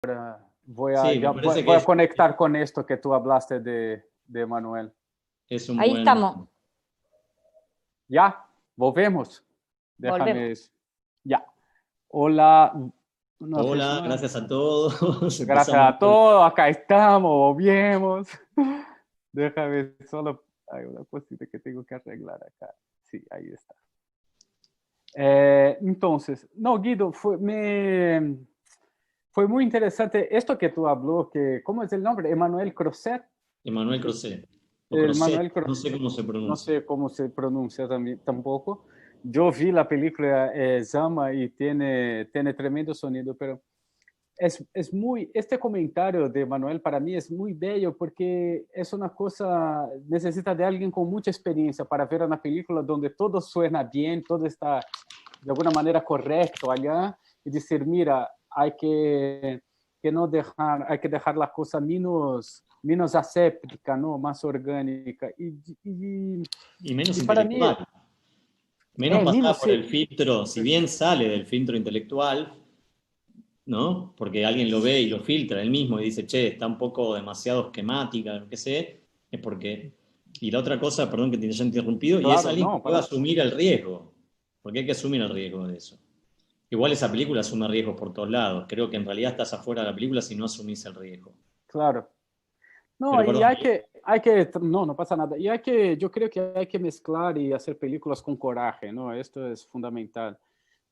Sí, me parece que Voy a conectar con esto que tú hablaste de Manuel. es un Ahí buen... estamos, Ya, volvemos. volvemos. Déjame. Ya. Hola, una vez Hola, más. gracias a todos. Gracias Empezamos a con... todos. Acá estamos, volvemos. Déjame solo. Hay una cosita que tengo que arreglar acá. Sí, ahí está. Entonces, no, Guido, fue muy interesante esto que tú habló, que, ¿cómo es el nombre? Emanuel Crozet. Emmanuel Crozet, o El Crozet, Manuel no sé Crozet, cómo se no pronuncia. sé cómo se pronuncia también, tampoco. Yo vi la película Zama y tiene tremendo sonido, pero es muy, este comentario de Manuel para mí es muy bello porque es una cosa, necesita de alguien con mucha experiencia para ver una película donde todo suena bien, todo está de alguna manera correcto allá y decir, mira, que no dejar, hay que dejar la cosa menos aséptica, ¿no? Más orgánica. Y menos Y para mí, intelectual, menos pasada menos, por el filtro, si bien sale del filtro intelectual, ¿no? Porque alguien lo ve y lo filtra él mismo y dice, che, está un poco demasiado esquemática, lo que sé, es porque... Y la otra cosa, perdón que te haya interrumpido, y es claro, alguien que no, pueda para, asumir el riesgo, porque hay que asumir el riesgo de eso. Igual esa película asume riesgos por todos lados, creo que en realidad estás afuera de la película si no asumís el riesgo. claro. No, Pero y perdón, no, no pasa nada. Y yo creo que hay que mezclar y hacer películas con coraje, ¿no? Esto es fundamental.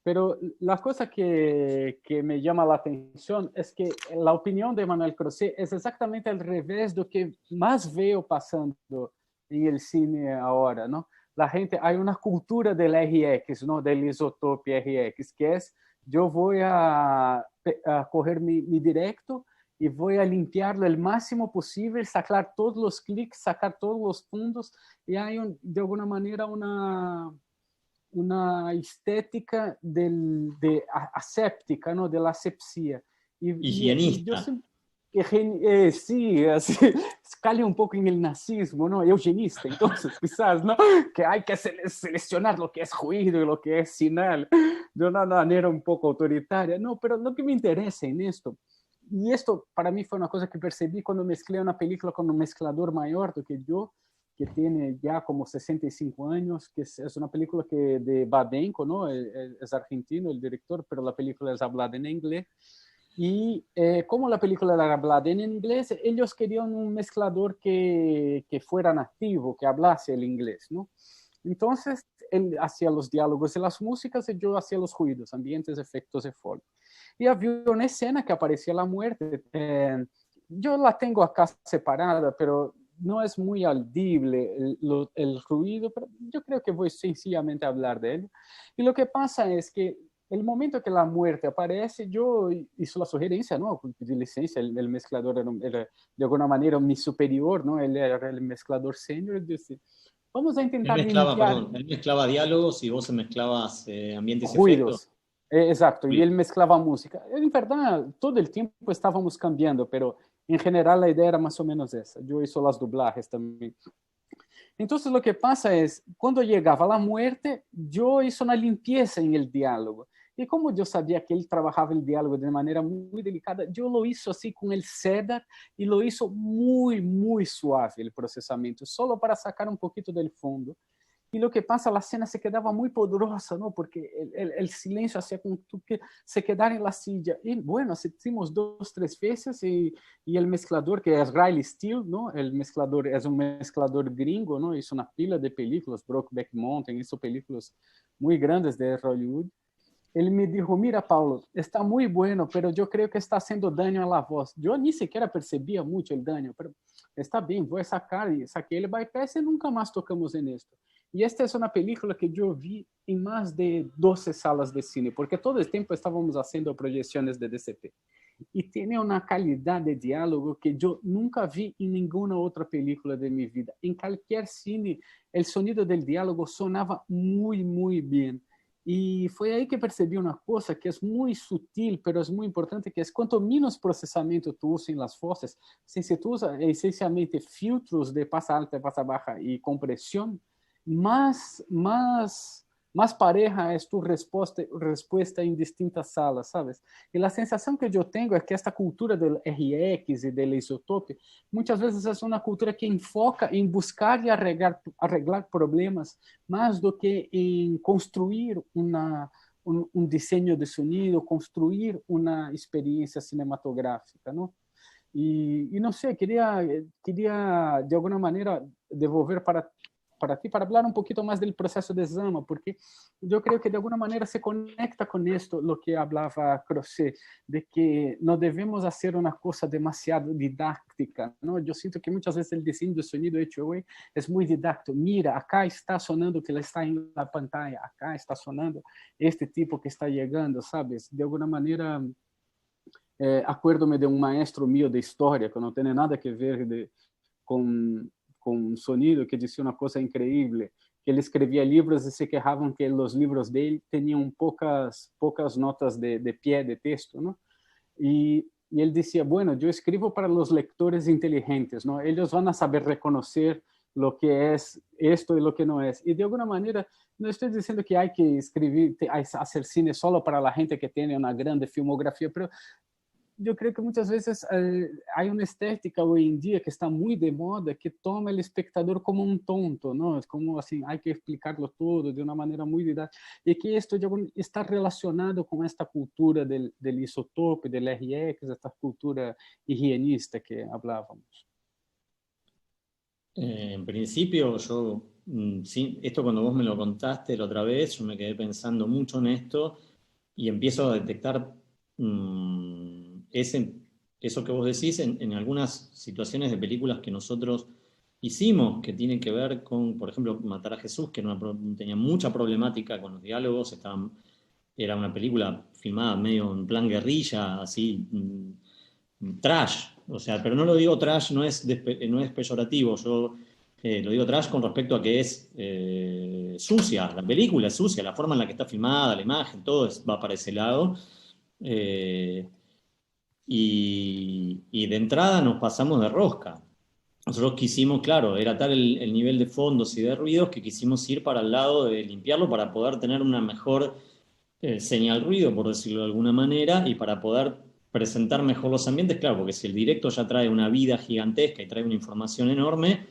Pero la cosa que me llama la atención es que la opinión de Manuel Crochet es exactamente al revés de lo que más veo pasando en el cine ahora, ¿no? La gente, hay una cultura del RX, ¿no? Del isotopia RX, que es, yo voy a coger mi directo y voy a limpiarlo el máximo posible, sacar todos los clics, sacar todos los puntos, y hay de alguna manera una estética aséptica, ¿no? De la asepsia. Y yo higienista. siempre, sí, así, cae un poco en el nazismo, ¿no? Eugenista, entonces, quizás, ¿no? Que hay que seleccionar lo que es ruido y lo que es sinal de una manera un poco autoritaria. No, pero lo que me interesa en esto, y esto para mí fue una cosa que percibí cuando mezclé una película con un mezclador mayor do que yo, que tiene ya como 65 años, que es una película que de Babenco, ¿no? Es argentino el director, pero la película es hablada en inglés. Y como la película era hablada en inglés, ellos querían un mezclador que fuera nativo, que hablase el inglés, ¿no? Entonces, él hacía los diálogos y las músicas y yo hacía los ruidos, ambientes, efectos de fondo. Y había una escena que aparecía la muerte. Yo la tengo acá separada, pero no es muy audible el ruido, pero yo creo que voy sencillamente a hablar de él. Y lo que pasa es que el momento que la muerte aparece, yo hice la sugerencia, ¿no? De licencia, el mezclador era, de alguna manera mi superior, ¿no? Él era el mezclador senior, dice, vamos a Él intentar mezclaba, limpiar perdón, él mezclaba diálogos y vos mezclabas ambientes y efectos. ruidos. Exacto, y él mezclaba música. En verdad, todo el tiempo estábamos cambiando, pero en general la idea era más o menos esa. Yo hice las doblajes también. Entonces lo que pasa es, cuando llegaba la muerte, yo hice una limpieza en el diálogo. Y como yo sabía que él trabajaba el diálogo de manera muy delicada, yo lo hice así con el cedar y lo hizo muy, muy suave el procesamiento, solo para sacar un poquito del fondo. Y lo que pasa, la escena se quedaba muy poderosa, ¿no? Porque el silencio hacía con que se quedara en la silla. Y bueno, hicimos dos, tres veces y el mezclador, que es Riley Steele, ¿no? El mezclador es un mezclador gringo, ¿no? Hizo una pila de películas, Brokeback Mountain, hizo películas muy grandes de Hollywood. Él me dijo, mira, Paulo, está muy bueno, pero yo creo que está haciendo daño a la voz. Yo ni siquiera percibía mucho el daño, pero está bien, voy a sacar. Y saqué el bypass y nunca más tocamos en esto. Y esta es una película que yo vi en más de 12 salas de cine, porque todo el tiempo estábamos haciendo proyecciones de DCP. Y tiene una calidad de diálogo que yo nunca vi en ninguna otra película de mi vida. En cualquier cine, el sonido del diálogo sonaba muy, muy bien. Y fue ahí que percibí una cosa que es muy sutil, pero es muy importante, que es cuanto menos procesamiento tú usas en las voces, si tú usas esencialmente filtros de pasa alta, pasa baja y compresión, más más pareja es tu respuesta en distintas salas, ¿sabes? Y la sensación que yo tengo es que esta cultura del RX y del isotope muchas veces es una cultura que enfoca en buscar y arreglar problemas más do que en construir un diseño de sonido, construir una experiencia cinematográfica, ¿no? Y no sé, quería de alguna manera devolver para ti, para hablar un poquito más del proceso de Zama, porque yo creo que de alguna manera se conecta con esto, lo que hablaba Crochet, de que no debemos hacer una cosa demasiado didáctica, ¿no? Yo siento que muchas veces el diseño de sonido hecho hoy es muy didáctico. Mira, acá está sonando que está en la pantalla, acá está sonando este tipo que está llegando, ¿sabes? De alguna manera... acuérdome de un maestro mío de historia, que no tiene nada que ver con sonido, que decía una cosa increíble, que él escribía libros y se quejaban que los libros de él tenían pocas notas de pie de texto, ¿no? Y él decía, bueno, yo escribo para los lectores inteligentes, ¿no? Ellos van a saber reconocer lo que es esto y lo que no es. Y de alguna manera, no estoy diciendo que hay que escribir, hacer cine solo para la gente que tiene una grande filmografía, pero yo creo que muchas veces hay una estética hoy en día que está muy de moda que toma el espectador como un tonto, ¿no? Es como así, hay que explicarlo todo de una manera muy didáctica. Y que esto está relacionado con esta cultura del isotope, del RX, esta cultura higienista que hablábamos. En principio, yo, sí, esto cuando vos me lo contaste la otra vez, yo me quedé pensando mucho en esto y empiezo a detectar eso que vos decís en algunas situaciones de películas que nosotros hicimos, que tienen que ver con, por ejemplo, Matar a Jesús, que tenía mucha problemática con los diálogos, era una película filmada medio en plan guerrilla, así, trash, o sea, pero no lo digo trash, no es peyorativo, yo lo digo trash con respecto a que es sucia, la película es sucia, la forma en la que está filmada, la imagen, todo va para ese lado. Eh, y de entrada nos pasamos de rosca. Nosotros quisimos, claro, era tal el nivel de fondos y de ruidos que quisimos ir para el lado de limpiarlo para poder tener una mejor señal ruido, por decirlo de alguna manera, y para poder presentar mejor los ambientes, claro, porque si el directo ya trae una vida gigantesca y trae una información enorme,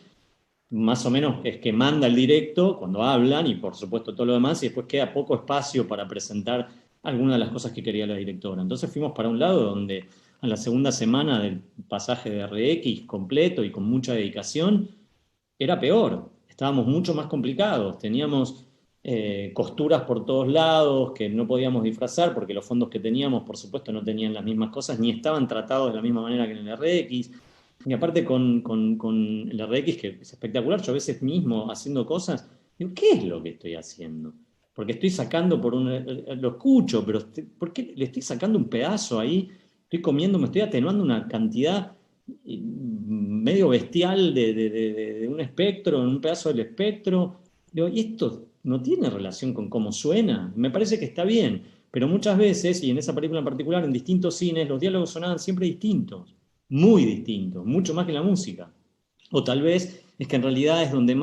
más o menos es que manda el directo cuando hablan y por supuesto todo lo demás, y después queda poco espacio para presentar algunas de las cosas que quería la directora. Entonces fuimos para un lado donde a la segunda semana del pasaje de RX completo y con mucha dedicación, era peor, estábamos mucho más complicados, teníamos costuras por todos lados que no podíamos disfrazar porque los fondos que teníamos, por supuesto, no tenían las mismas cosas ni estaban tratados de la misma manera que en el RX. Y aparte con el RX, que es espectacular, yo a veces mismo haciendo cosas, digo, ¿qué es lo que estoy haciendo? Porque estoy sacando lo escucho, pero ¿por qué le estoy sacando un pedazo ahí? Estoy comiendo, me estoy atenuando una cantidad medio bestial de un espectro, en un pedazo del espectro. Digo, y esto no tiene relación con cómo suena. Me parece que está bien, pero muchas veces, y en esa película en particular, en distintos cines, los diálogos sonaban siempre distintos, muy distintos, mucho más que la música. O tal vez es que en realidad es donde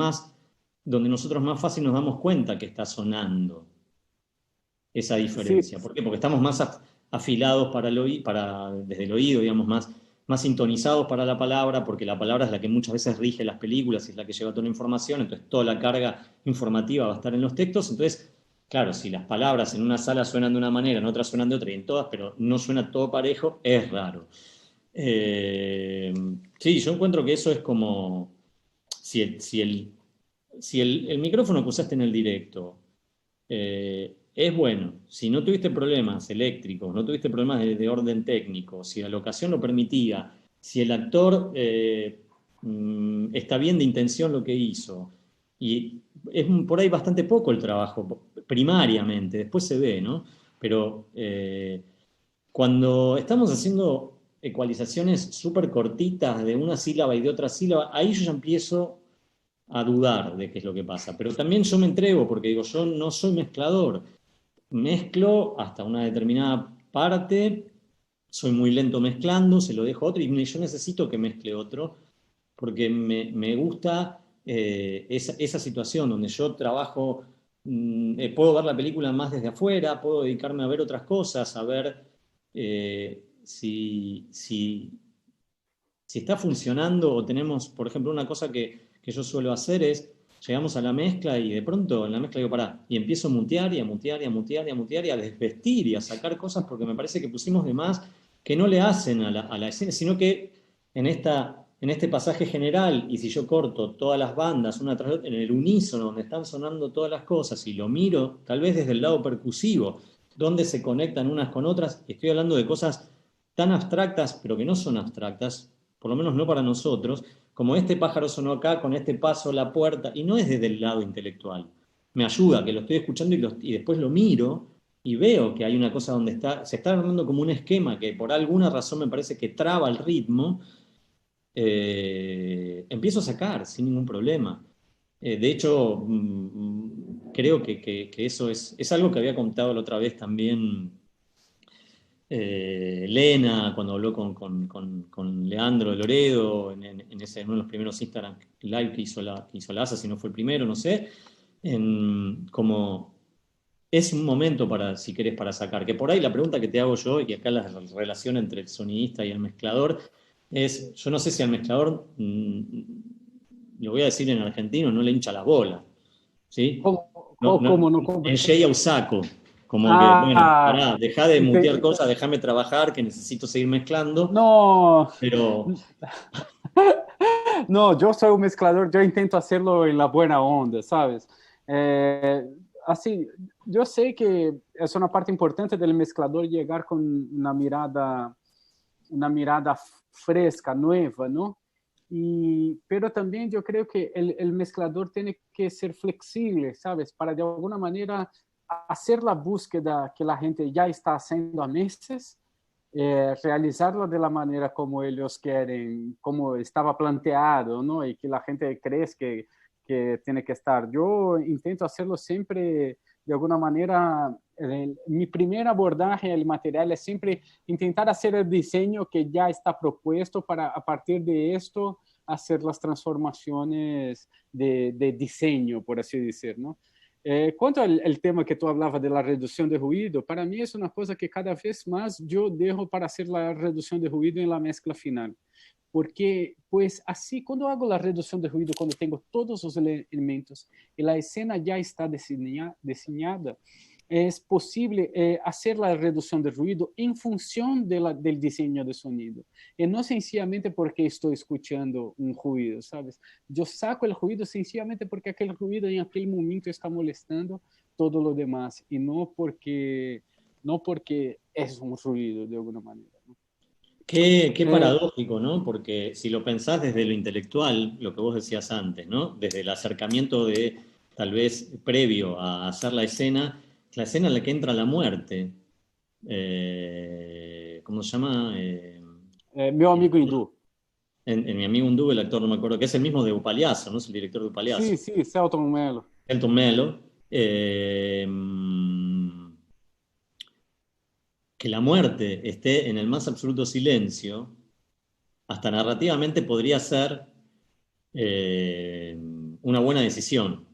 nosotros más fácil nos damos cuenta que está sonando esa Sí, diferencia. ¿Por qué? Porque estamos más afilados desde el oído, digamos, más sintonizados para la palabra, porque la palabra es la que muchas veces rige las películas y es la que lleva toda la información, entonces toda la carga informativa va a estar en los textos. Entonces, claro, si las palabras en una sala suenan de una manera, en otra suenan de otra y en todas, pero no suena todo parejo, es raro. Sí, yo encuentro que eso es como si el micrófono que usaste en el directo es bueno, si no tuviste problemas eléctricos, no tuviste problemas de orden técnico, si la locación lo permitía, si el actor está bien de intención lo que hizo, y es por ahí bastante poco el trabajo, primariamente, después se ve, ¿no? Pero cuando estamos haciendo ecualizaciones súper cortitas de una sílaba y de otra sílaba, ahí yo ya empiezo a dudar de qué es lo que pasa. Pero también yo me entrego porque digo, yo no soy mezclador. Mezclo hasta una determinada parte, soy muy lento mezclando, se lo dejo a otro y yo necesito que mezcle otro porque me gusta esa situación donde yo trabajo puedo ver la película más desde afuera, puedo dedicarme a ver otras cosas, a ver si está funcionando o tenemos, por ejemplo, una cosa que yo suelo hacer es, llegamos a la mezcla y de pronto en la mezcla digo, pará, y empiezo a mutear y a mutear y a mutear y a mutear y a desvestir y a sacar cosas porque me parece que pusimos de más que no le hacen a la escena, sino que en este pasaje general, y si yo corto todas las bandas una tras otra, en el unísono donde están sonando todas las cosas y lo miro, tal vez desde el lado percusivo, donde se conectan unas con otras, y estoy hablando de cosas tan abstractas, pero que no son abstractas, por lo menos no para nosotros, como este pájaro sonó acá, con este paso la puerta, y no es desde el lado intelectual. Me ayuda, que lo estoy escuchando y después lo miro y veo que hay una cosa donde se está armando como un esquema que por alguna razón me parece que traba el ritmo, empiezo a sacar sin ningún problema. De hecho, creo que eso es algo que había contado la otra vez también Lena, cuando habló con Leandro de Loredo, en uno de los primeros Instagram Live que hizo la ASA, si no fue el primero, no sé, como es un momento para, si querés, para sacar, que por ahí la pregunta que te hago yo, y acá la relación entre el sonidista y el mezclador, es, yo no sé si al mezclador, lo voy a decir en argentino, no le hincha las bolas, ¿sí? ¿Cómo no? En Jay Ausaco, como que, bueno, Ah, pará, dejá de mutear ente- cosas, déjame trabajar, que necesito seguir mezclando, no, pero no, yo soy un mezclador, yo intento hacerlo en la buena onda, ¿sabes? Eh, así, yo sé que es una parte importante del mezclador llegar con una mirada fresca, nueva, ¿no? Pero también yo creo que el mezclador tiene que ser flexible, ¿sabes? Para de alguna manera hacer la búsqueda que la gente ya está haciendo a meses, realizarlo de la manera como ellos quieren, como estaba planteado, ¿no? Y que la gente cree que tiene que estar. Yo intento hacerlo siempre de alguna manera. Mi primer abordaje al material es siempre intentar hacer el diseño que ya está propuesto para a partir de esto hacer las transformaciones de diseño, por así decir, ¿no? Quanto ao tema que tu hablava de la reducción de ruido, para mí es una cosa que cada vez más yo dejo para hacer la reducción de ruido en la mezcla final. Porque, pues así, cuando hago la reducción de ruido, cuando tengo todos los elementos y la escena ya está diseñada, es posible hacer la reducción de ruido en función del diseño de sonido. Y no sencillamente porque estoy escuchando un ruido, ¿sabes? Yo saco el ruido sencillamente porque aquel ruido en aquel momento está molestando todo lo demás y no porque es un ruido de alguna manera, ¿no? qué Eh, paradójico, ¿no? Porque si lo pensás desde lo intelectual, lo que vos decías antes, ¿no? Desde el acercamiento de, tal vez previo a hacer la escena en la que entra la muerte, ¿cómo se llama? Meu amigo hindú. En Mi amigo Undú, el actor, no me acuerdo, que es el mismo de Upaliazo, ¿no? Es el director de Sí, Upaliazo, sí, Celton Mello. Elton Mello. Que la muerte esté en el más absoluto silencio, hasta narrativamente podría ser una buena decisión.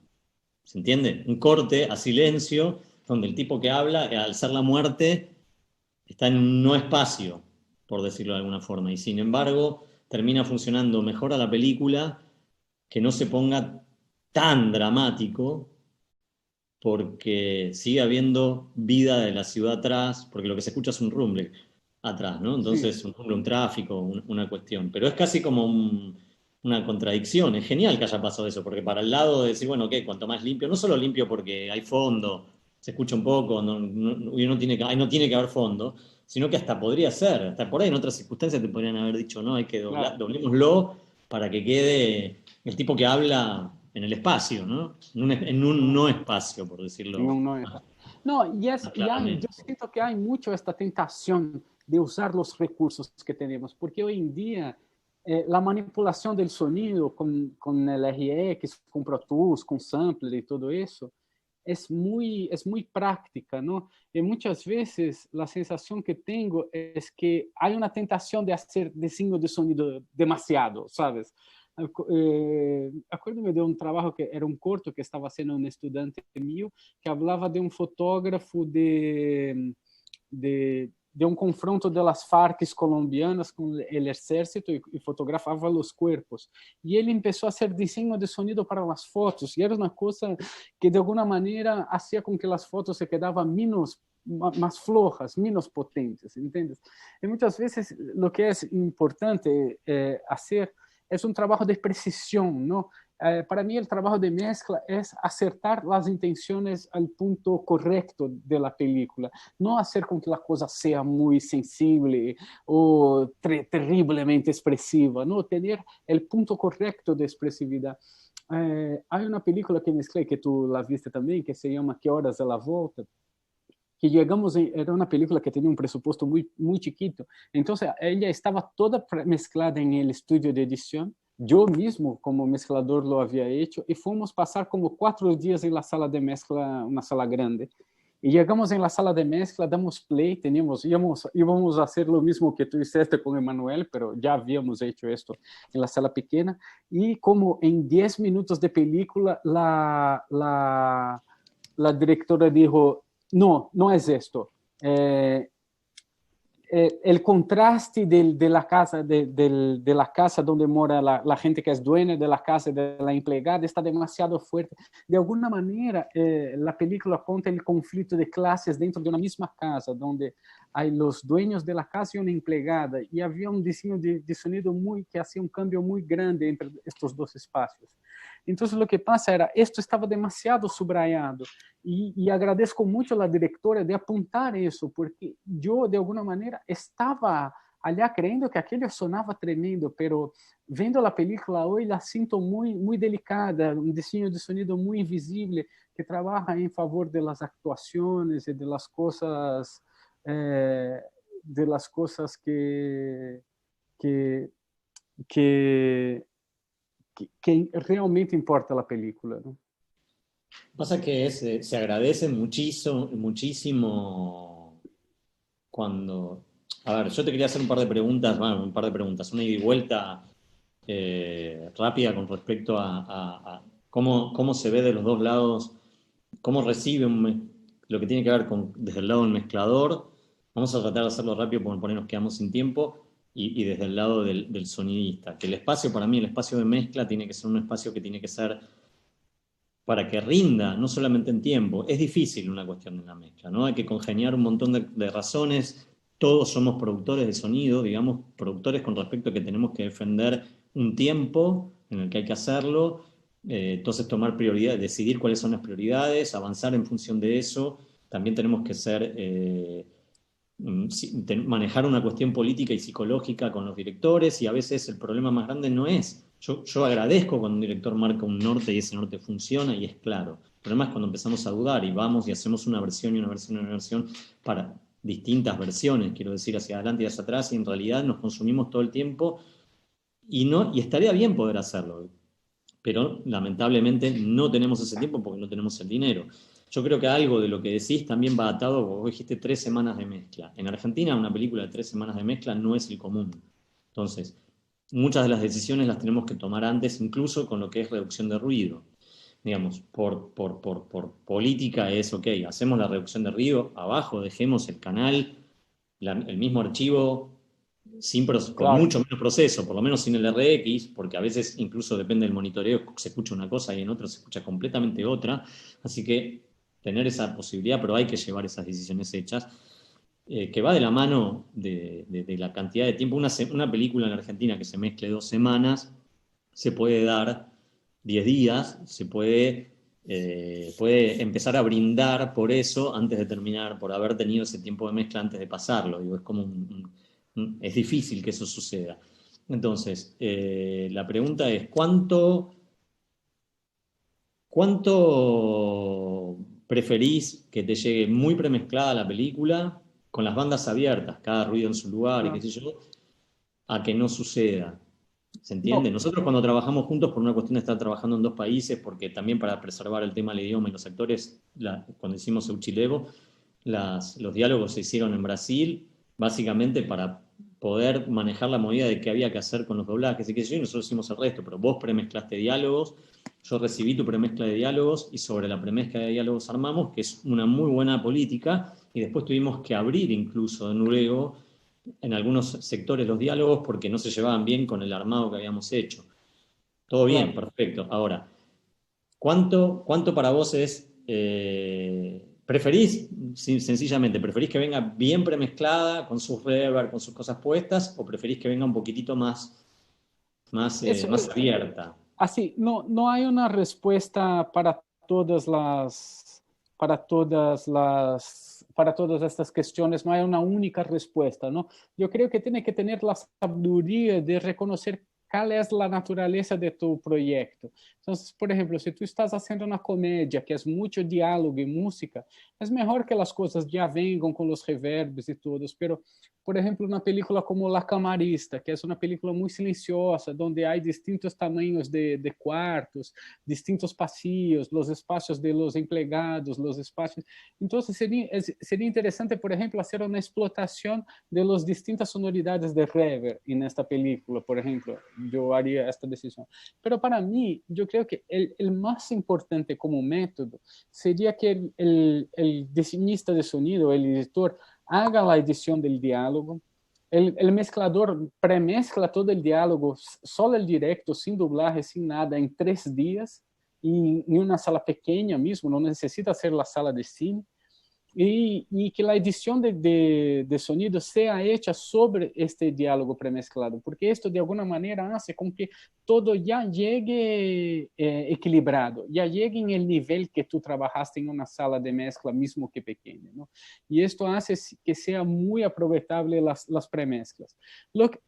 ¿Se entiende? Un corte a silencio, donde el tipo que habla, al ser la muerte, está en un no espacio, por decirlo de alguna forma. Y sin embargo, termina funcionando mejor a la película que no se ponga tan dramático porque sigue habiendo vida de la ciudad atrás, porque lo que se escucha es un rumble atrás, ¿no? Sí, Entonces, un rumble, un tráfico, una cuestión. Pero es casi como una contradicción. Es genial que haya pasado eso, porque para el lado de decir, bueno, ¿qué? Cuanto más limpio, no solo limpio porque hay fondo, se escucha un poco, y no tiene ahí no tiene que haber fondo, sino que hasta podría ser, hasta por ahí en otras circunstancias te podrían haber dicho, no, hay que claro. doblémoslo para que quede el tipo que habla en el espacio, ¿no? En un no espacio, por decirlo No es. No, más yo claramente. siento que hay mucho esta tentación de usar los recursos que tenemos, porque hoy en día la manipulación del sonido con el RX, con Pro Tools, con sampler y todo eso, es muy práctica, ¿no? Y muchas veces la sensación que tengo es que hay una tentación de hacer diseño de sonido demasiado, ¿sabes? Acuérdame de um trabalho que era um corto que estava sendo um estudante meu, que falava de um fotógrafo de um confronto das Farc colombianas com o exército e fotografava os corpos. E ele começou a fazer desenho de sonido para as fotos, e era uma coisa que de alguma maneira fazia com que as fotos se quedavam mais flojas, menos potentes, ¿entiendes? E muitas vezes o que é importante fazer é um trabalho de precisão, não? Para mí el trabajo de mezcla es acertar las intenciones al punto correcto de la película, no hacer con que la cosa sea muy sensible o terriblemente expresiva, no, tener el punto correcto de expresividad. Hay una película que mezclé, que tú la viste también, que se llama ¿Qué horas de la volta? Que llegamos, era una película que tenía un presupuesto muy, muy chiquito, entonces ella estaba toda mezclada en el estudio de edición. Yo mismo, como mezclador, lo había hecho y fuimos pasar como 4 días en la sala de mezcla, una sala grande. Y llegamos en la sala de mezcla, damos play, íbamos a hacer lo mismo que tú hiciste con Emanuel, pero ya habíamos hecho esto en la sala pequeña. Y como en 10 minutos de película, la directora dijo, no, no es esto. El contraste de la casa, de la casa donde mora la gente que es dueña de la casa, de la empleada, está demasiado fuerte. De alguna manera, la película cuenta el conflicto de clases dentro de una misma casa, donde hay los dueños de la casa y una empleada, y había un diseño de sonido que hacía un cambio muy grande entre estos dos espacios. Entonces, lo que pasa era, esto estaba demasiado subrayado, y agradezco mucho a la directora de apuntar eso, porque yo, de alguna manera, estaba allá creyendo que aquello sonaba tremendo, pero vendo la película hoy la siento muy, muy delicada, un diseño de sonido muy invisible, que trabaja en favor de las actuaciones y de las cosas que, que, que realmente importa la película, ¿no? Pasa que se agradece muchísimo, muchísimo cuando... A ver, yo te quería hacer un par de preguntas, una ida y vuelta rápida con respecto a cómo se ve de los dos lados, cómo recibe lo que tiene que ver desde el lado del mezclador. Vamos a tratar de hacerlo rápido porque por ahí nos quedamos sin tiempo. Y desde el lado del sonidista, que el espacio, para mí, el espacio de mezcla tiene que ser un espacio que tiene que ser para que rinda, no solamente en tiempo. Es difícil una cuestión de la mezcla, ¿no? Hay que congeniar un montón de razones. Todos somos productores de sonido, digamos, productores con respecto a que tenemos que defender un tiempo en el que hay que hacerlo. Entonces tomar prioridades, decidir cuáles son las prioridades, avanzar en función de eso. También tenemos que ser... manejar una cuestión política y psicológica con los directores, y a veces el problema más grande no es, yo agradezco cuando un director marca un norte y ese norte funciona y es claro. El problema es cuando empezamos a dudar y vamos y hacemos una versión y una versión y una versión para distintas versiones, quiero decir, hacia adelante y hacia atrás, y en realidad nos consumimos todo el tiempo y estaría bien poder hacerlo, pero lamentablemente no tenemos ese tiempo porque no tenemos el dinero. Yo creo que algo de lo que decís también va atado, vos dijiste 3 semanas de mezcla. En Argentina una película de 3 semanas de mezcla no es el común. Entonces, muchas de las decisiones las tenemos que tomar antes, incluso con lo que es reducción de ruido. Digamos, por política es, ok, hacemos la reducción de ruido, abajo dejemos el canal, el mismo archivo, con mucho menos proceso, por lo menos sin el RX, porque a veces incluso depende del monitoreo, se escucha una cosa y en otro se escucha completamente otra. Así que tener esa posibilidad, pero hay que llevar esas decisiones hechas, que va de la mano de la cantidad de tiempo. Una película en Argentina que se mezcle 2 semanas, se puede dar 10 días, se puede empezar a brindar por eso antes de terminar, por haber tenido ese tiempo de mezcla antes de pasarlo. Digo, es como es difícil que eso suceda. Entonces, la pregunta es, ¿cuánto preferís que te llegue muy premezclada la película, con las bandas abiertas, cada ruido en su lugar y qué sé yo, a que no suceda? ¿Se entiende? No. Nosotros cuando trabajamos juntos por una cuestión de estar trabajando en 2 países, porque también para preservar el tema del idioma y los actores, cuando hicimos Euchilevo, los diálogos se hicieron en Brasil, básicamente para poder manejar la movida de qué había que hacer con los doblajes y qué sé yo, y nosotros hicimos el resto, pero vos premezclaste diálogos, yo recibí tu premezcla de diálogos y sobre la premezcla de diálogos armamos, que es una muy buena política, y después tuvimos que abrir incluso de nuevo en algunos sectores los diálogos porque no se llevaban bien con el armado que habíamos hecho. Todo bien, perfecto. Ahora, ¿cuánto para vos es, preferís, sencillamente, preferís que venga bien premezclada, con sus reverb, con sus cosas puestas, o preferís que venga un poquitito más más abierta? Así, no hay una respuesta para todas estas cuestiones, no hay una única respuesta, ¿no? Yo creo que tiene que tener la sabiduría de reconocer cuál es la naturaleza de tu proyecto. Entonces, por ejemplo, si tú estás haciendo una comedia que es mucho diálogo y música, es mejor que las cosas ya vengan con los reverbs y todos, pero por ejemplo, una película como La Camarista, que es una película muy silenciosa, donde hay distintos tamaños de cuartos, distintos pasillos, los espacios de los empleados, los espacios. Entonces, sería interesante, por ejemplo, hacer una explotación de las distintas sonoridades de reverb en esta película, por ejemplo. Yo haría esta decisión. Pero para mí, yo creo que el más importante como método sería que el diseñista de sonido, el editor, haga la edición del diálogo. El mezclador premezcla todo el diálogo, solo el directo, sin doblaje, sin nada, en 3 días, en una sala pequeña mismo, no necesita hacer la sala de cine. Y que la edición de sonido sea hecha sobre este diálogo premezclado, porque esto de alguna manera hace con que todo ya llegue equilibrado, ya llegue en el nivel que tú trabajaste en una sala de mezcla, mismo que pequeña, ¿no? Y esto hace que sea muy aprovechable las premezclas.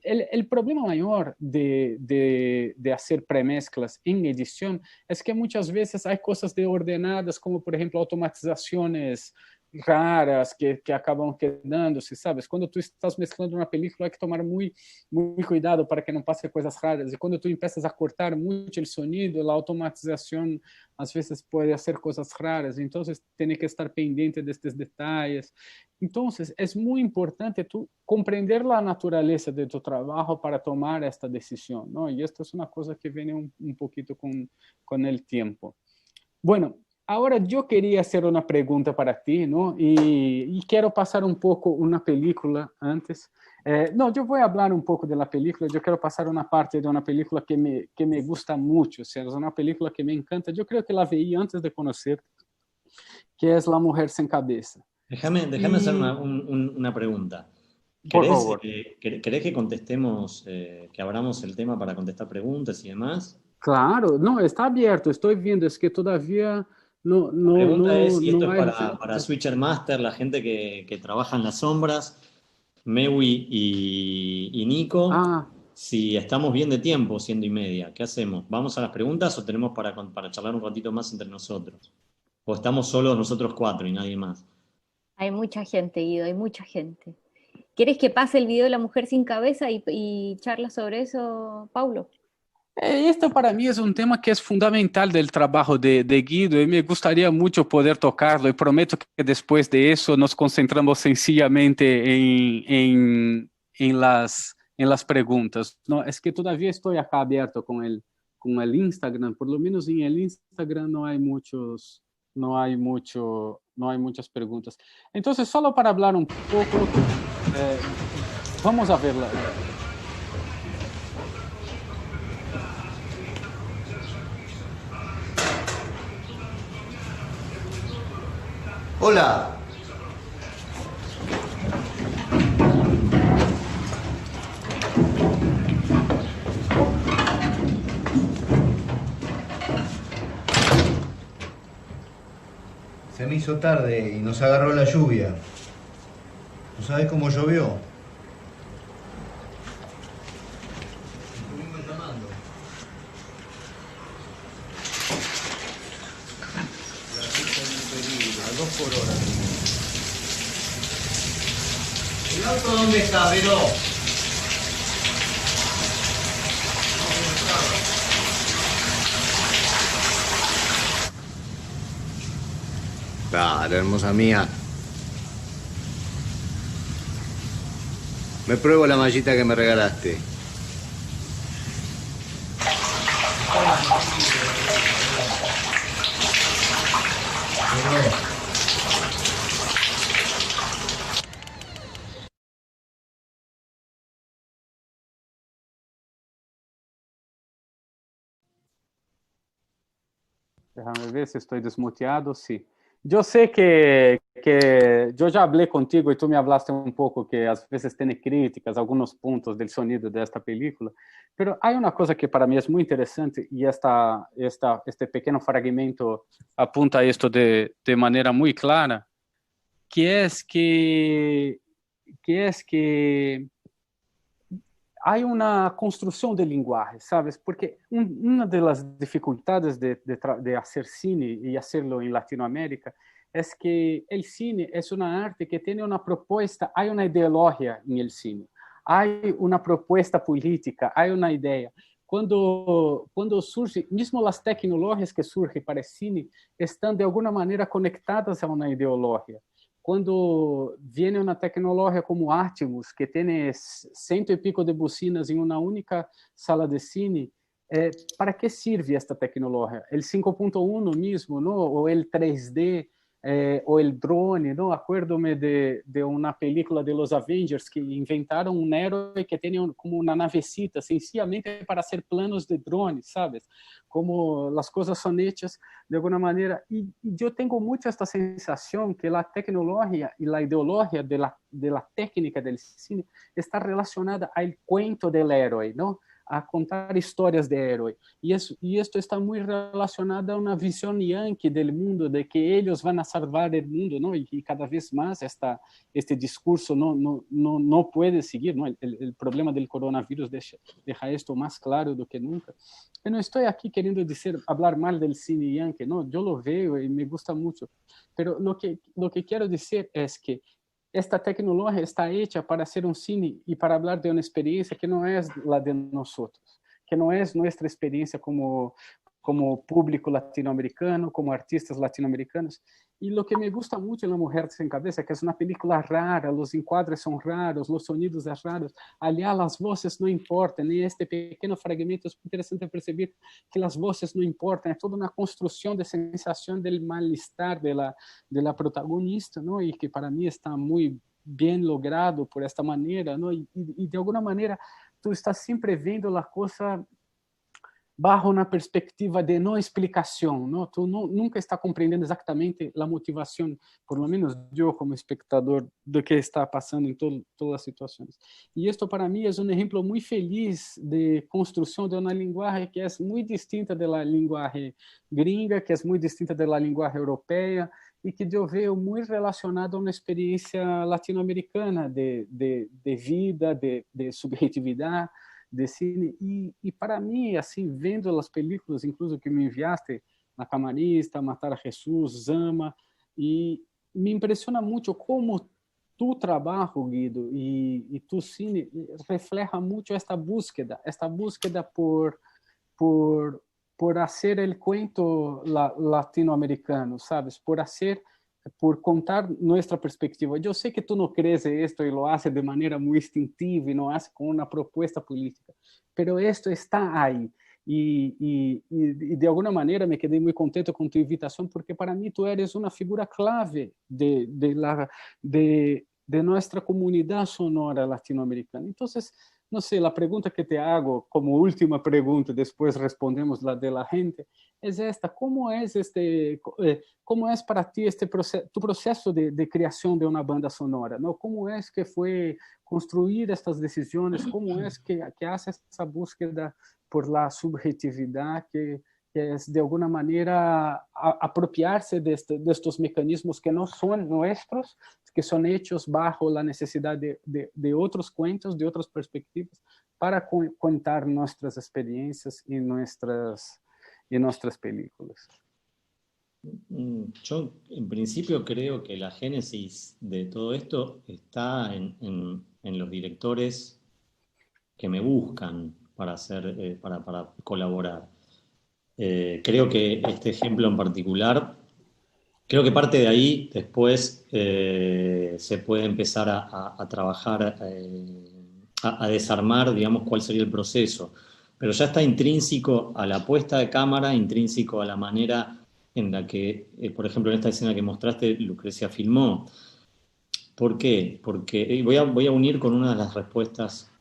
El problema mayor de hacer premezclas en edición es que muchas veces hay cosas de ordenadas, como por ejemplo automatizaciones raras que acabam quedando-se, sabes? Quando tu estás mesclando uma película, hay que tomar muito cuidado para que não passe coisas raras. E quando tu empiezas a cortar muito o sonido, a automatização às vezes pode ser coisas raras. Então, tem que estar pendente destes detalhes. Então, é muito importante tu compreender a natureza de tu trabalho para tomar esta decisão, não? E isto é uma coisa que vem um pouquinho com o tempo. Bueno, ahora yo quería hacer una pregunta para ti, ¿no? Y quiero pasar un poco una película antes. No, yo voy a hablar un poco de la película. Yo quiero pasar una parte de una película que me gusta mucho. O sea, es una película que me encanta. Yo creo que la veía antes de conocerte, que es La Mujer Sin Cabeza. Déjame hacer una pregunta. Por favor. ¿Querés que contestemos, que abramos el tema para contestar preguntas y demás? Claro, no, está abierto. Estoy viendo, es que todavía... No, la pregunta es, y esto no es para Switcher Master, la gente que trabaja en las sombras, Mewi y Nico, si estamos bien de tiempo, 1:30, ¿qué hacemos? ¿Vamos a las preguntas o tenemos para charlar un ratito más entre nosotros? ¿O estamos solos nosotros 4 y nadie más? Hay mucha gente, Guido, hay mucha gente. ¿Quieres que pase el video de La Mujer Sin Cabeza y charla sobre eso, Paulo? Este para mí es un tema que es fundamental del trabajo de Guido y me gustaría mucho poder tocarlo y prometo que después de eso nos concentramos sencillamente en las preguntas. No, es que todavía estoy acá abierto con el Instagram, por lo menos en el Instagram no hay muchas preguntas. Entonces, solo para hablar un poco, vamos a verla. Hola. Se me hizo tarde y nos agarró la lluvia. ¿Tú sabes cómo llovió? Estuvimos llamando. La pista es un peligro, a 2 por hora. ¿El auto dónde está, Vero? Claro, hermosa mía. Me pruebo la mallita que me regalaste. Déjame ver si estoy desmuteado, sí. Yo sé que yo ya hablé contigo y tú me hablaste un poco que a veces tiene críticas, algunos puntos del sonido de esta película, pero hay una cosa que para mí es muy interesante y este pequeño fragmento apunta a esto de manera muy clara, que es que hay una construcción de lenguaje, ¿sabes? Porque una de las dificultades de hacer cine y hacerlo en Latinoamérica es que el cine es una arte que tiene una propuesta, hay una ideología en el cine, hay una propuesta política, hay una idea. Cuando surge, mismo las tecnologías que surgen para el cine están de alguna manera conectadas a una ideología. Quando viene uma tecnologia como Artemus, que tem cento e pico de bocinas em uma única sala de cine, para que serve esta tecnologia? El 5.1 mesmo, não? Ou el 3D, ou el drone, não? Acuerdo-me de uma película de los Avengers que inventaram um héroe que tem como uma navecita, sencillamente para hacer planos de drones, sabes? Como as coisas são hechas de alguma maneira. E eu tenho muito esta sensação que a tecnologia e a ideologia de la técnica del cine está relacionada ao cuento del héroe, não? A contar histórias de héroe. E isto está muito relacionado a uma visão yankee do mundo, de que eles vão salvar o mundo, não? E cada vez mais este discurso não pode seguir, não? O problema do coronavírus deixa isto mais claro do que nunca. Eu não estou aqui querendo falar mal do cine yankee, não? Eu lo vejo e me gusta muito. Pero lo que quero dizer é que esta tecnologia está hecha para ser un cine y para hablar de una experiencia que no es la de nosotros, que no es nuestra experiencia como público latinoamericano, como artistas latinoamericanos. Y lo que me gusta mucho en La Mujer Sin Cabeza, que es una película rara, los encuadres son raros, los sonidos son raros, allá las voces no importan, y este pequeño fragmento es interesante percibir que las voces no importan, es toda una construcción de sensación del malestar de la protagonista, ¿no? Y que para mí está muy bien logrado por esta manera, ¿no? Y de alguna manera tú estás siempre viendo la cosa bajo una perspectiva de no explicación, ¿no? Tú nunca estás comprendiendo exactamente la motivación, por lo menos yo como espectador, de qué está pasando en todas las situaciones. Y esto para mí es un ejemplo muy feliz de construcción de una lenguaje que es muy distinta de la lenguaje gringa, que es muy distinta de la lenguaje europea, y que yo veo muy relacionado a una experiencia latinoamericana de vida, de subjetividad, de cine. E para mim, assim, vendo as películas, incluso que me enviaste, Na Camarista, Matar a Jesus, Zama, e me impressiona muito como tu trabalho, Guido, e tu cine refleja muito esta búsqueda por hacer el cuento latinoamericano, ¿sabes? Por contar nuestra perspectiva. Yo sé que tú no crees en esto y lo haces de manera muy instintiva y no haces con una propuesta política, pero esto está ahí. Y de alguna manera me quedé muy contento con tu invitación porque para mí tú eres una figura clave de nuestra comunidad sonora latinoamericana. Entonces, no sé, la pregunta que te hago como última pregunta, después respondemos la de la gente, es esta: ¿cómo es para ti tu proceso de creación de una banda sonora, ¿no? ¿Cómo es que fue construir estas decisiones? ¿Cómo es que haces esa búsqueda por la subjetividad que es de alguna manera apropiarse de estos mecanismos que no son nuestros, que son hechos bajo la necesidad de otros cuentos, de otras perspectivas, para contar nuestras experiencias y nuestras películas? Yo, en principio, creo que la génesis de todo esto está en los directores que me buscan para colaborar. Creo que este ejemplo en particular, creo que parte de ahí después se puede empezar a trabajar a desarmar, digamos, cuál sería el proceso. Pero ya está intrínseco a la puesta de cámara, intrínseco a la manera en la que, por ejemplo, en esta escena que mostraste, Lucrecia filmó. ¿Por qué? Porque voy a unir con una de las respuestas,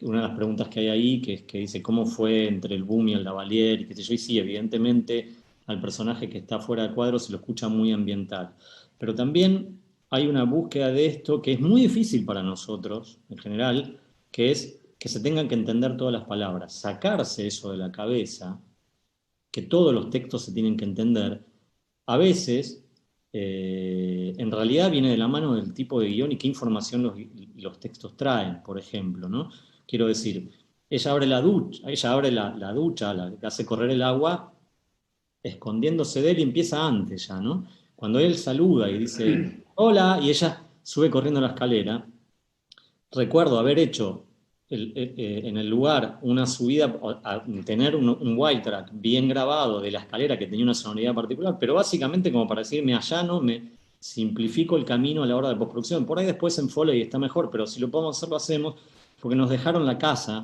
una de las preguntas que hay ahí, que dice cómo fue entre el boom y el Lavalier, y qué sé yo, y sí, evidentemente al personaje que está fuera de cuadro se lo escucha muy ambiental. Pero también hay una búsqueda de esto que es muy difícil para nosotros, en general, que es que se tengan que entender todas las palabras, sacarse eso de la cabeza, que todos los textos se tienen que entender, a veces, en realidad viene de la mano del tipo de guión y qué información los textos traen, por ejemplo, ¿no? Quiero decir, ella abre la ducha, la que hace correr el agua, escondiéndose de él y empieza antes ya, ¿no? Cuando él saluda y dice, hola, y ella sube corriendo la escalera, recuerdo haber hecho en el lugar una subida, tener un white track bien grabado de la escalera que tenía una sonoridad particular, pero básicamente como para decir, me allano, me simplifico el camino a la hora de postproducción. Por ahí después en Foley está mejor, pero si lo podemos hacer, lo hacemos, porque nos dejaron la casa.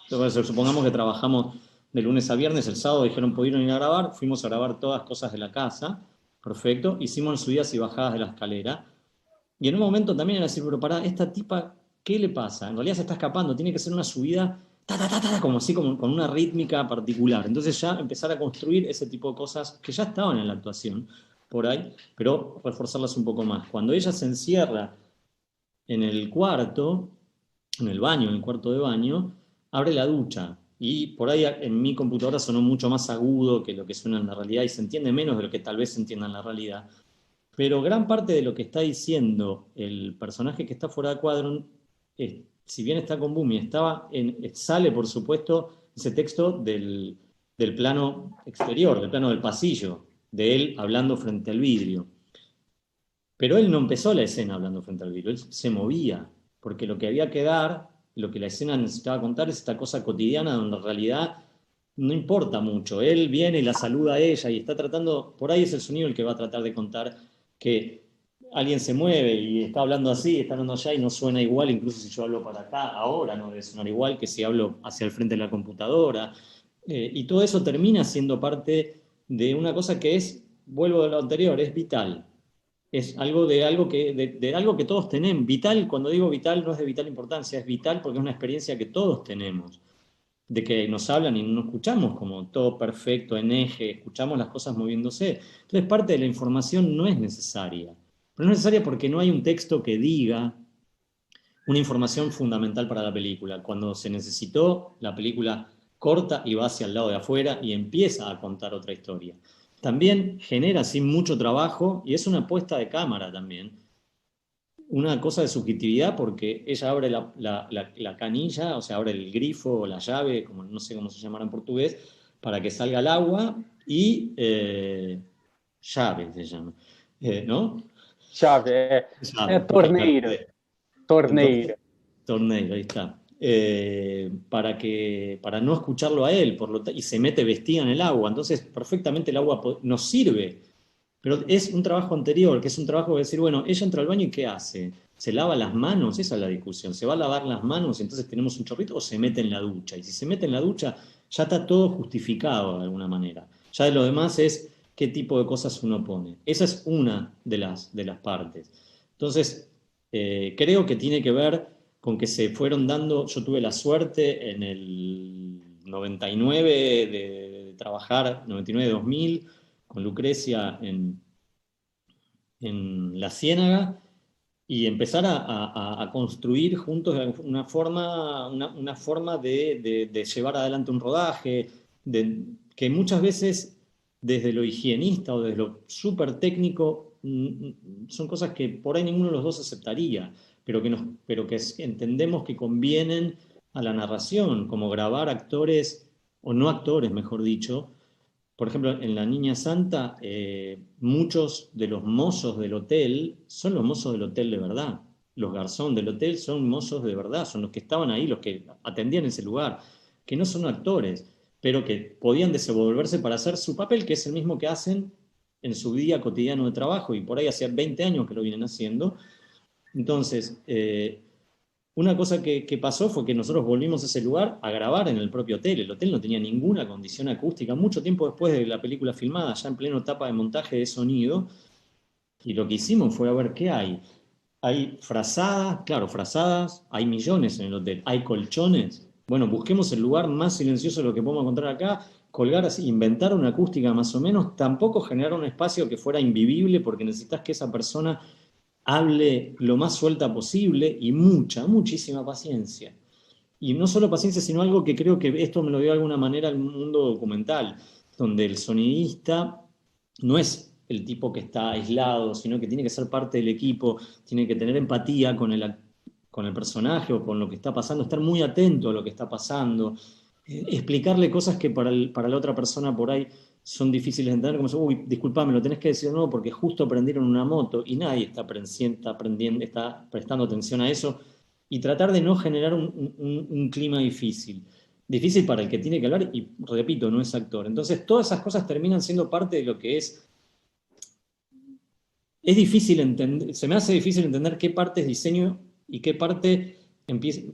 Entonces, supongamos que trabajamos de lunes a viernes, el sábado dijeron, ¿pudieron ir a grabar? Fuimos a grabar todas cosas de la casa, perfecto, hicimos subidas y bajadas de la escalera, y en un momento también era decir, pero pará, esta tipa, ¿qué le pasa? En realidad se está escapando, tiene que ser una subida, como así, como, con una rítmica particular. Entonces ya empezar a construir ese tipo de cosas que ya estaban en la actuación, por ahí, pero reforzarlas un poco más. Cuando ella se encierra en el cuarto, en el baño, en el cuarto de baño, abre la ducha. Y por ahí en mi computadora sonó mucho más agudo que lo que suena en la realidad y se entiende menos de lo que tal vez se entienda en la realidad. Pero gran parte de lo que está diciendo el personaje que está fuera de cuadro, si bien está con Bumi, sale, por supuesto, ese texto del plano exterior, del plano del pasillo, de él hablando frente al vidrio. Pero él no empezó la escena hablando frente al vidrio, él se movía, porque lo que había que dar, lo que la escena necesitaba contar es esta cosa cotidiana donde en realidad no importa mucho. Él viene y la saluda a ella y está tratando, por ahí es el sonido el que va a tratar de contar que alguien se mueve y está hablando así, está hablando allá y no suena igual, incluso si yo hablo para acá, ahora no debe sonar igual que si hablo hacia el frente de la computadora. Y todo eso termina siendo parte de una cosa que es, vuelvo a lo anterior, es vital. Es algo de algo de algo que todos tenemos. Vital, cuando digo vital, no es de vital importancia, es vital porque es una experiencia que todos tenemos de que nos hablan y no escuchamos como todo perfecto, en eje, escuchamos las cosas moviéndose. Entonces parte de la información no es necesaria. Pero no es necesaria porque no hay un texto que diga una información fundamental para la película. Cuando se necesitó, la película corta y va hacia el lado de afuera y empieza a contar otra historia. También genera así mucho trabajo y es una puesta de cámara también. Una cosa de subjetividad porque ella abre la canilla, o sea, abre el grifo o la llave, como, no sé cómo se llamará en portugués, para que salga el agua y llave se llama, ¿no? Chave, Llave, torneira. Torneira. entonces, torneo, ahí está. Para no escucharlo a él, y se mete vestida en el agua. Entonces, perfectamente el agua nos sirve. Pero es un trabajo anterior, que es un trabajo de decir, bueno, ella entra al baño y ¿qué hace? ¿Se lava las manos? Esa es la discusión. ¿Se va a lavar las manos y entonces tenemos un chorrito o se mete en la ducha? Y si se mete en la ducha, ya está todo justificado de alguna manera. Ya de lo demás es qué tipo de cosas uno pone. Esa es una de las partes. Entonces, creo que tiene que ver con que se fueron dando, yo tuve la suerte en el 99 de trabajar, 99-2000, con Lucrecia en La Ciénaga y empezar a construir juntos una forma de llevar adelante un rodaje, que muchas veces desde lo higienista o desde lo súper técnico son cosas que por ahí ninguno de los dos aceptaría, pero que entendemos que convienen a la narración, como grabar actores, o no actores, mejor dicho. Por ejemplo, en La Niña Santa, muchos de los mozos del hotel son los mozos del hotel de verdad. Los garzones del hotel son mozos de verdad, son los que estaban ahí, los que atendían ese lugar, que no son actores, pero que podían desenvolverse para hacer su papel, que es el mismo que hacen en su día cotidiano de trabajo, y por ahí hace 20 años que lo vienen haciendo. Entonces, una cosa que pasó fue que nosotros volvimos a ese lugar a grabar en el propio hotel. El hotel no tenía ninguna condición acústica, mucho tiempo después de la película filmada, ya en pleno etapa de montaje de sonido, y lo que hicimos fue a ver qué hay. Hay frazadas, claro, frazadas, hay millones en el hotel, hay colchones. Bueno, busquemos el lugar más silencioso de lo que podemos encontrar acá, colgar así, inventar una acústica más o menos, tampoco generar un espacio que fuera invivible porque necesitas que esa persona hable lo más suelta posible y muchísima paciencia. Y no solo paciencia, sino algo que creo que esto me lo dio de alguna manera el mundo documental, donde el sonidista no es el tipo que está aislado, sino que tiene que ser parte del equipo, tiene que tener empatía con el personaje o con lo que está pasando, estar muy atento a lo que está pasando, explicarle cosas que para la otra persona por ahí son difíciles de entender, como si, uy, disculpame, lo tenés que decir no, porque justo prendieron una moto y nadie está prestando atención a eso, y tratar de no generar un clima difícil. Difícil para el que tiene que hablar y, repito, no es actor. Entonces, todas esas cosas terminan siendo parte de lo que es. Es difícil entender, se me hace difícil entender qué parte es diseño y qué parte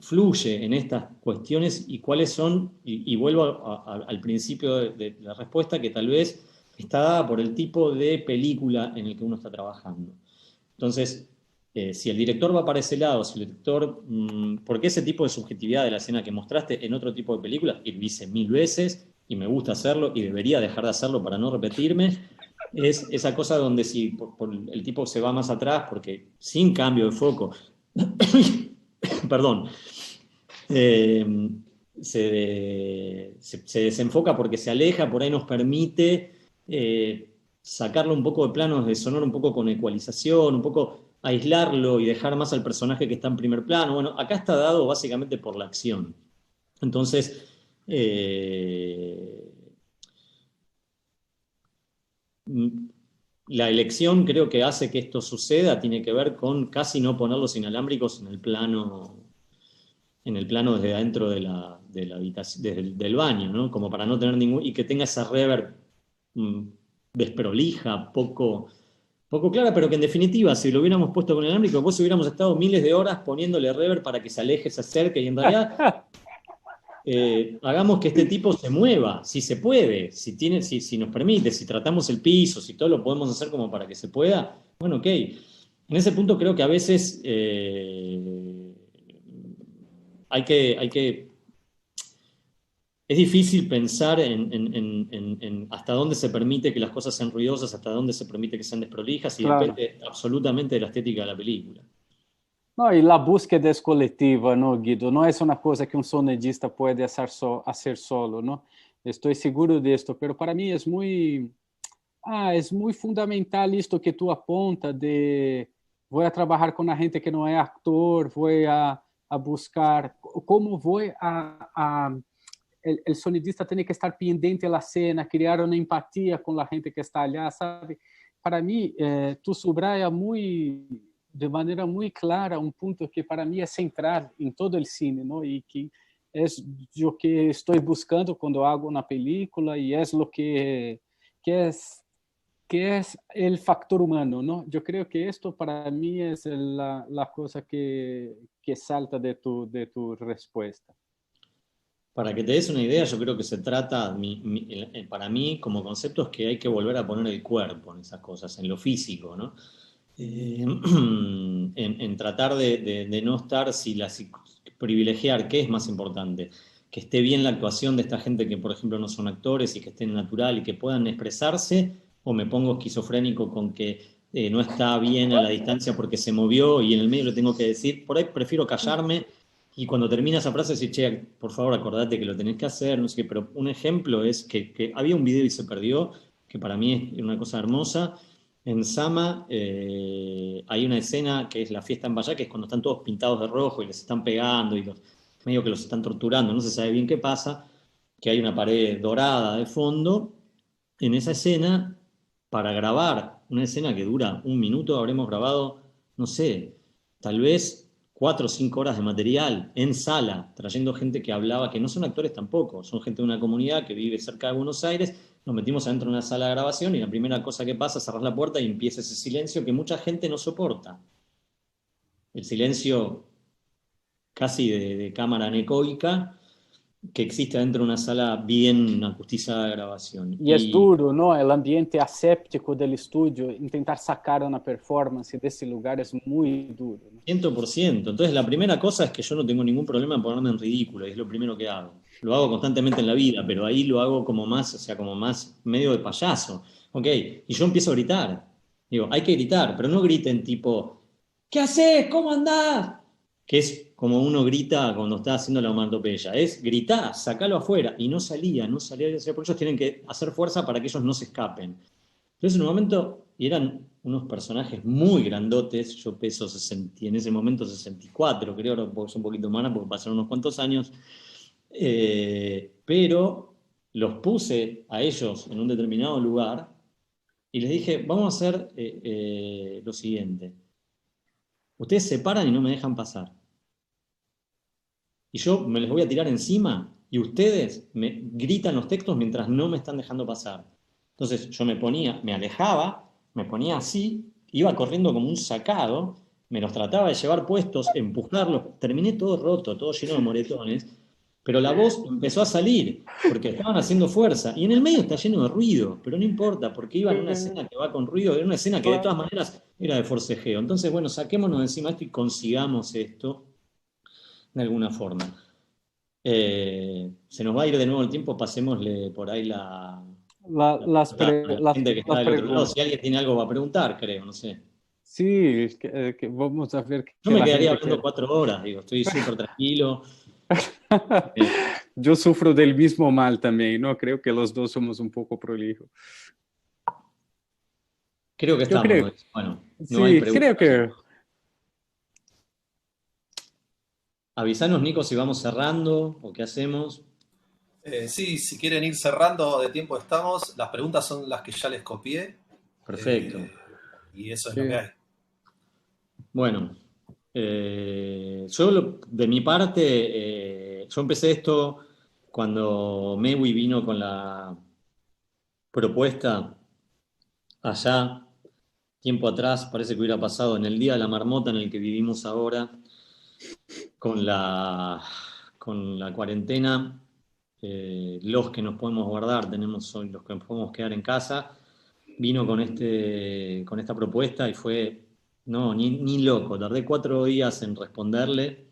fluye en estas cuestiones y cuáles son, y vuelvo al principio de la respuesta, que tal vez está dada por el tipo de película en el que uno está trabajando. Entonces, si el director va para ese lado, si el director, porque ese tipo de subjetividad de la escena que mostraste en otro tipo de películas, y lo hice 1000 veces, y me gusta hacerlo, y debería dejar de hacerlo para no repetirme, es esa cosa donde si el tipo se va más atrás, porque sin cambio de foco, perdón, se desenfoca porque se aleja, por ahí nos permite sacarlo un poco de planos de sonoro, un poco con ecualización, un poco aislarlo y dejar más al personaje que está en primer plano. Bueno, acá está dado básicamente por la acción. Entonces, la elección creo que hace que esto suceda tiene que ver con casi no poner los inalámbricos en el plano desde adentro de la habitación, del baño, ¿no? Como para no tener ningún, y que tenga esa reverb desprolija, poco clara, pero que en definitiva, si lo hubiéramos puesto con inalámbrico, vos hubiéramos estado miles de horas poniéndole reverb para que se aleje, se acerque, y en realidad hagamos que este tipo se mueva, si se puede, si nos permite, si tratamos el piso, si todo lo podemos hacer como para que se pueda, bueno, ok. En ese punto creo que a veces es difícil pensar en hasta dónde se permite que las cosas sean ruidosas, hasta dónde se permite que sean desprolijas, y Claro. depende absolutamente de la estética de la película. No, y la búsqueda es colectiva, ¿no, Guido? No es una cosa que un sonidista puede hacer solo, ¿no? Estoy seguro de esto, pero para mí es muy fundamental esto que tú apuntas de voy a trabajar con la gente que no es actor, voy a buscar cómo voy el sonidista tiene que estar pendiente de la escena, crear una empatía con la gente que está allá, ¿sabe? Para mí, tú subrayas de manera muy clara un punto que para mí es central en todo el cine, ¿no? Y que es lo que estoy buscando cuando hago una película y es lo que es el factor humano, ¿no? Yo creo que esto para mí es la cosa que salta de tu respuesta. Para que te des una idea, yo creo que se trata, para mí, como concepto, es que hay que volver a poner el cuerpo en esas cosas, en lo físico, ¿no? En tratar de no estar, privilegiar, ¿qué es más importante? Que esté bien la actuación de esta gente que, por ejemplo, no son actores y que estén natural y que puedan expresarse, o me pongo esquizofrénico con que no está bien a la distancia porque se movió y en el medio lo tengo que decir. Por ahí prefiero callarme y cuando termina esa frase decir, che, por favor, acordate que lo tenés que hacer, no sé qué. Pero un ejemplo es que había un video y se perdió, que para mí es una cosa hermosa. En Sama hay una escena que es la fiesta en Bayá, que es cuando están todos pintados de rojo y les están pegando y medio que los están torturando, no se sabe bien qué pasa, que hay una pared dorada de fondo. En esa escena, para grabar una escena que dura 1 minuto, habremos grabado, no sé, tal vez 4 o 5 horas de material en sala, trayendo gente que hablaba, que no son actores tampoco, son gente de una comunidad que vive cerca de Buenos Aires. Nos metimos adentro de una sala de grabación y la primera cosa que pasa es cerrar la puerta y empieza ese silencio que mucha gente no soporta. El silencio casi de cámara anecoica que existe dentro de una sala bien acustizada de grabación. E é duro, não? O ambiente aséptico do estúdio, tentar sacar uma performance desse lugar é muito duro, ¿no? 100%. Entonces, la primera cosa es que yo no tengo ningún problema en ponerme en ridículo, y es lo primero que hago. Lo hago constantemente en la vida, pero ahí lo hago como más, o sea, como más medio de payaso. Ok, y yo empiezo a gritar. Digo, hay que gritar, pero no griten tipo, ¿qué haces? ¿Cómo andás? Que es como uno grita cuando está haciendo la onomatopeya. Es gritar, sacalo afuera. Y no salía, porque ellos tienen que hacer fuerza para que ellos no se escapen. Entonces, en un momento, y eran unos personajes muy grandotes, yo peso 60, en ese momento 64, creo, ahora es un poquito más, porque pasaron unos cuantos años, pero los puse a ellos en un determinado lugar y les dije, vamos a hacer lo siguiente. Ustedes se paran y no me dejan pasar. Y yo me les voy a tirar encima y ustedes me gritan los textos mientras no me están dejando pasar. Entonces yo me alejaba, me ponía así, iba corriendo como un sacado, me los trataba de llevar puestos, empujarlos, terminé todo roto, todo lleno de moretones, pero la voz empezó a salir, porque estaban haciendo fuerza, y en el medio está lleno de ruido, pero no importa, porque iba en una escena que va con ruido, era una escena que de todas maneras era de forcejeo. Entonces, bueno, saquémonos de encima esto y consigamos esto de alguna forma. Se nos va a ir de nuevo el tiempo, pasémosle por ahí la gente que está del otro lado. Si alguien tiene algo para preguntar, creo, no sé. Sí, vamos a ver. Yo me quedaría hablando 4 horas, digo, estoy súper tranquilo. Yo sufro del mismo mal también, ¿no? Creo que los dos somos un poco prolijos. Creo que estamos. Bueno, no hay preguntas. Creo que... Avisanos, Nico, si vamos cerrando o qué hacemos. Sí, si quieren ir cerrando, de tiempo estamos. Las preguntas son las que ya les copié. Perfecto. Y eso es lo que hay. Bueno, yo de mi parte, yo empecé esto cuando Mewi vino con la propuesta allá, tiempo atrás, parece que hubiera pasado en el Día de la Marmota en el que vivimos ahora, con la cuarentena. Los que nos podemos guardar, tenemos hoy los que nos podemos quedar en casa, vino con esta propuesta y fue, no, ni loco, tardé 4 días en responderle,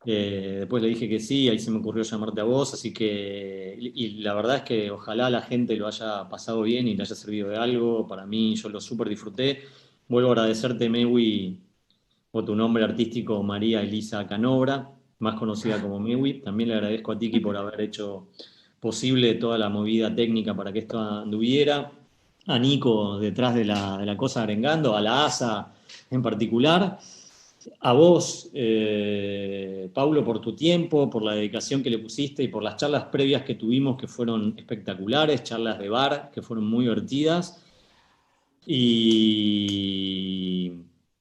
después le dije que sí, ahí se me ocurrió llamarte a vos, así que, y la verdad es que ojalá la gente lo haya pasado bien y le haya servido de algo. Para mí, yo lo súper disfruté. Vuelvo a agradecerte, Mewi, o tu nombre artístico, María Elisa Canobra, más conocida como Mewi. También le agradezco a Tiki por haber hecho posible toda la movida técnica para que esto anduviera, a Nico detrás de la cosa arengando, a la ASA en particular, a vos, Paulo, por tu tiempo, por la dedicación que le pusiste y por las charlas previas que tuvimos que fueron espectaculares, charlas de bar que fueron muy divertidas. Y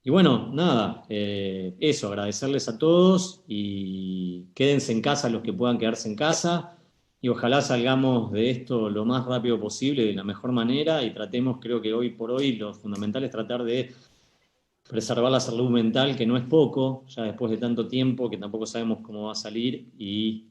bueno, nada, eso, agradecerles a todos y quédense en casa los que puedan quedarse en casa y ojalá salgamos de esto lo más rápido posible, de la mejor manera, y tratemos, creo que hoy por hoy lo fundamental es tratar de preservar la salud mental, que no es poco, ya después de tanto tiempo que tampoco sabemos cómo va a salir, y